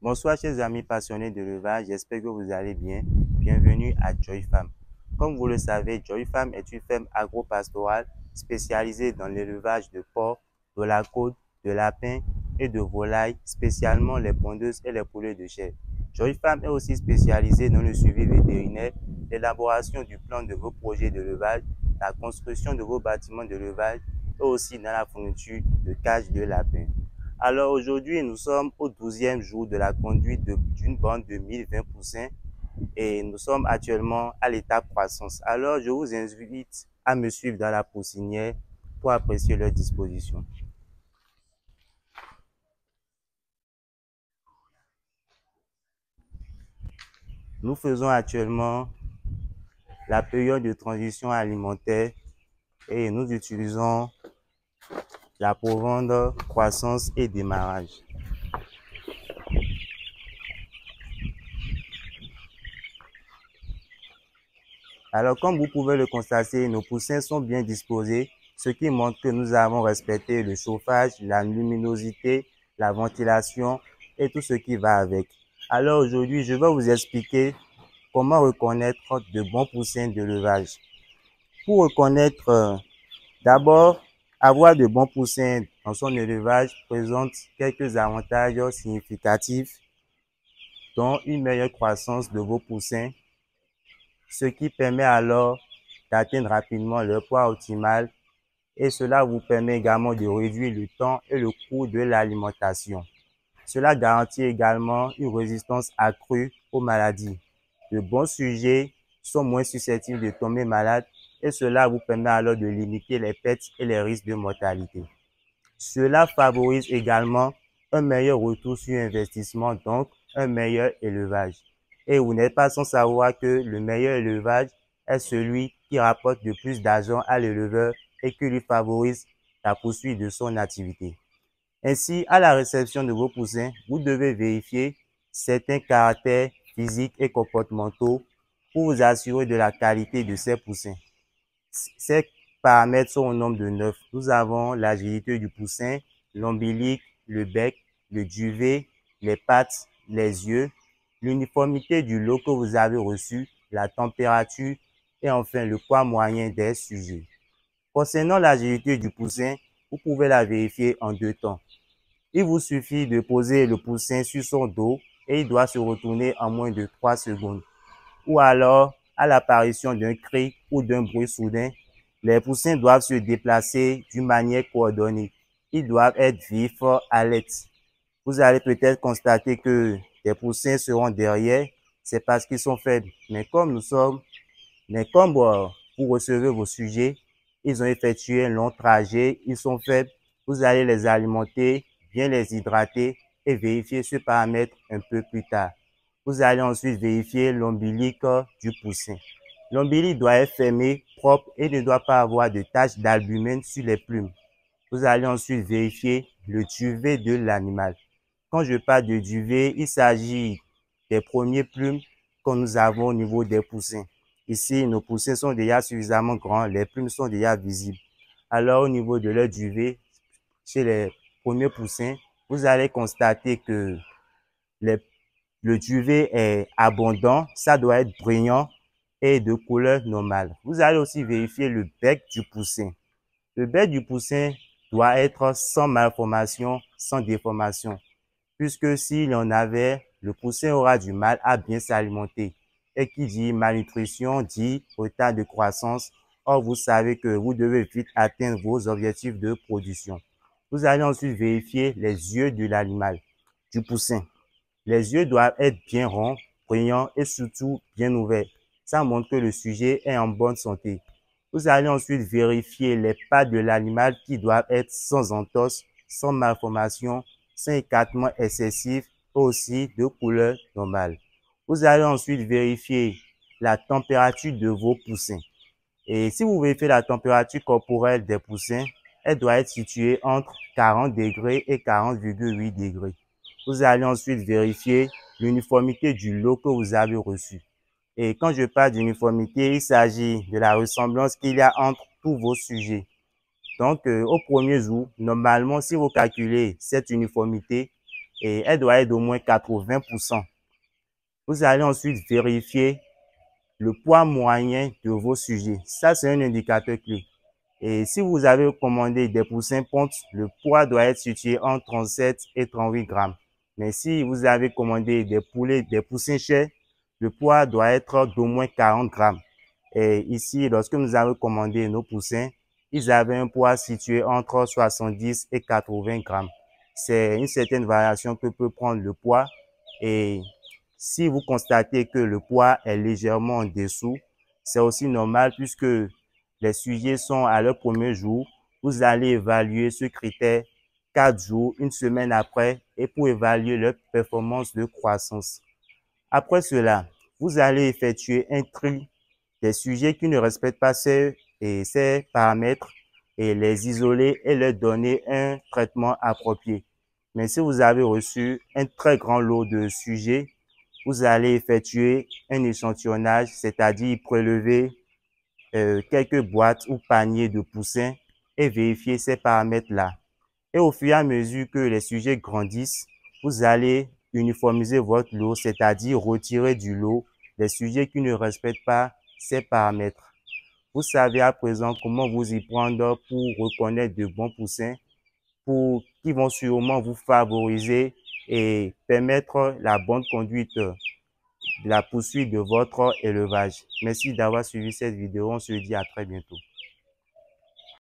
Bonsoir chers amis passionnés de l'élevage, j'espère que vous allez bien. Bienvenue à Joy Farm. Comme vous le savez, Joy Farm est une ferme agro-pastorale spécialisée dans l'élevage de porcs, de la côte, de lapins et de volailles, spécialement les pondeuses et les poulets de chair. Joy Farm est aussi spécialisée dans le suivi vétérinaire, l'élaboration du plan de vos projets d'élevage, la construction de vos bâtiments d'élevage et aussi dans la fourniture de cages de lapins. Alors aujourd'hui, nous sommes au 12e jour de la conduite d'une bande de 1020 poussins et nous sommes actuellement à l'étape croissance. Alors je vous invite à me suivre dans la poussinière pour apprécier leurs dispositions. Nous faisons actuellement la période de transition alimentaire et nous utilisons la provende croissance et démarrage. Alors, comme vous pouvez le constater, nos poussins sont bien disposés, ce qui montre que nous avons respecté le chauffage, la luminosité, la ventilation et tout ce qui va avec. Alors aujourd'hui, je vais vous expliquer comment reconnaître de bons poussins d'élevage. Pour reconnaître, d'abord, avoir de bons poussins dans son élevage présente quelques avantages significatifs, dont une meilleure croissance de vos poussins, ce qui permet alors d'atteindre rapidement leur poids optimal et cela vous permet également de réduire le temps et le coût de l'alimentation. Cela garantit également une résistance accrue aux maladies. De bons sujets sont moins susceptibles de tomber malades et cela vous permet alors de limiter les pertes et les risques de mortalité. Cela favorise également un meilleur retour sur investissement, donc un meilleur élevage. Et vous n'êtes pas sans savoir que le meilleur élevage est celui qui rapporte le plus d'argent à l'éleveur et qui lui favorise la poursuite de son activité. Ainsi, à la réception de vos poussins, vous devez vérifier certains caractères physiques et comportementaux pour vous assurer de la qualité de ces poussins. Ces paramètres sont au nombre de 9. Nous avons l'agilité du poussin, l'ombilic, le bec, le duvet, les pattes, les yeux, l'uniformité du lot que vous avez reçu, la température et enfin le poids moyen des sujets. Concernant l'agilité du poussin, vous pouvez la vérifier en deux temps. Il vous suffit de poser le poussin sur son dos et il doit se retourner en moins de 3 secondes. Ou alors, à l'apparition d'un cri ou d'un bruit soudain, les poussins doivent se déplacer d'une manière coordonnée. Ils doivent être vifs, alertes. Vous allez peut-être constater que les poussins seront derrière, c'est parce qu'ils sont faibles. Mais comme vous recevez vos sujets, ils ont effectué un long trajet, ils sont faibles, vous allez les alimenter, bien les hydrater et vérifier ce paramètre un peu plus tard. Vous allez ensuite vérifier l'ombilic du poussin. L'ombilic doit être fermé, propre et ne doit pas avoir de taches d'albumine sur les plumes. Vous allez ensuite vérifier le duvet de l'animal. Quand je parle de duvet, il s'agit des premiers plumes que nous avons au niveau des poussins. Ici, nos poussins sont déjà suffisamment grands, les plumes sont déjà visibles. Alors, au niveau de leur duvet, chez les premiers poussins, vous allez constater que le duvet est abondant, ça doit être brillant et de couleur normale. Vous allez aussi vérifier le bec du poussin. Le bec du poussin doit être sans malformation, sans déformation, puisque s'il y en avait, le poussin aura du mal à bien s'alimenter. Et qui dit malnutrition dit retard de croissance. Or, vous savez que vous devez vite atteindre vos objectifs de production. Vous allez ensuite vérifier les yeux de l'animal, du poussin. Les yeux doivent être bien ronds, brillants et surtout bien ouverts. Ça montre que le sujet est en bonne santé. Vous allez ensuite vérifier les pattes de l'animal qui doivent être sans entorse, sans malformation, sans écartement excessif et aussi de couleur normale. Vous allez ensuite vérifier la température de vos poussins. Et si vous vérifiez la température corporelle des poussins, elle doit être située entre 40 degrés et 40,8 degrés. Vous allez ensuite vérifier l'uniformité du lot que vous avez reçu. Et quand je parle d'uniformité, il s'agit de la ressemblance qu'il y a entre tous vos sujets. Donc, au premier jour, normalement, si vous calculez cette uniformité, et elle doit être d'au moins 80%. Vous allez ensuite vérifier le poids moyen de vos sujets. Ça, c'est un indicateur clé. Et si vous avez commandé des poussins pontes, le poids doit être situé entre 37 et 38 grammes. Mais si vous avez commandé des poulets, des poussins chairs, le poids doit être d'au moins 40 grammes. Et ici, lorsque nous avons commandé nos poussins, ils avaient un poids situé entre 70 et 80 grammes. C'est une certaine variation que peut prendre le poids. Et si vous constatez que le poids est légèrement en dessous, c'est aussi normal puisque les sujets sont à leur premier jour. Vous allez évaluer ce critère 4 jours, une semaine après, et pour évaluer leur performance de croissance. Après cela, vous allez effectuer un tri des sujets qui ne respectent pas ces paramètres et les isoler et leur donner un traitement approprié. Mais si vous avez reçu un très grand lot de sujets, vous allez effectuer un échantillonnage, c'est-à-dire prélever quelques boîtes ou paniers de poussins et vérifier ces paramètres-là. Et au fur et à mesure que les sujets grandissent, vous allez uniformiser votre lot, c'est-à-dire retirer du lot les sujets qui ne respectent pas ces paramètres. Vous savez à présent comment vous y prendre pour reconnaître de bons poussins qui vont sûrement vous favoriser et permettre la bonne conduite de la poursuite de votre élevage. Merci d'avoir suivi cette vidéo. On se dit à très bientôt.